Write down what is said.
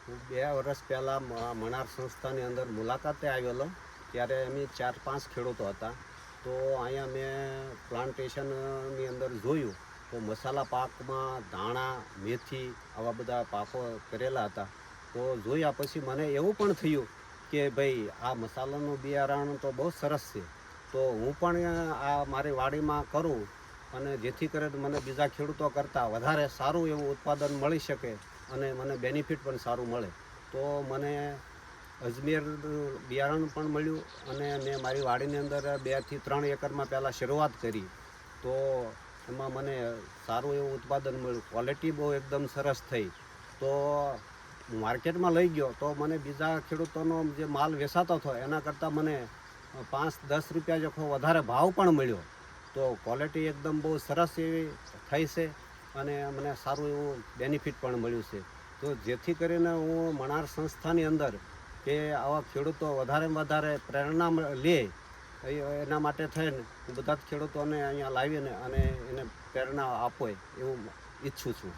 હું 2 વર્ષ પહેલાં મણાર સંસ્થાની અંદર મુલાકાતે આવેલો. ત્યારે અમે 4-5 ખેડૂતો હતા. તો અહીંયા મેં પ્લાન્ટેશનની અંદર જોયું તો મસાલા પાકમાં ધાણા, મેથી આવા બધા પાકો કરેલા હતા. તો જોયા પછી મને એવું પણ થયું કે ભાઈ આ મસાલાનું બિયારણ તો બહુ સરસ છે. તો હું પણ આ મારી વાડીમાં કરું અને જેથી કરીને મને બીજા ખેડૂતો કરતાં વધારે સારું એવું ઉત્પાદન મળી શકે અને મને બેનિફિટ પણ સારું મળે. તો મને અજમેર બિયારણ પણ મળ્યું અને મેં મારી વાડીની અંદર 2 થી 3 એકરમાં પહેલાં શરૂઆત કરી. તો એમાં મને સારું એવું ઉત્પાદન મળ્યું, ક્વોલિટી બહુ એકદમ સરસ થઈ. તો માર્કેટમાં લઈ ગયો તો મને બીજા ખેડૂતોનો જે માલ વેચાતો હતો એના કરતાં મને 5-10 રૂપિયા જેટલો વધારે ભાવ પણ મળ્યો. તો ક્વોલિટી એકદમ બહુ સરસ એવી થઈ છે અને મને સારું એવું બેનિફિટ પણ મળ્યું છે. તો જેથી કરીને હું મણાર સંસ્થાની અંદર કે આવા ખેડૂતો વધારે પ્રેરણા લે એના માટે થઈને હું બધા જ ખેડૂતોને અહીંયા લાવીને અને એને પ્રેરણા આપો એવું ઈચ્છું છું.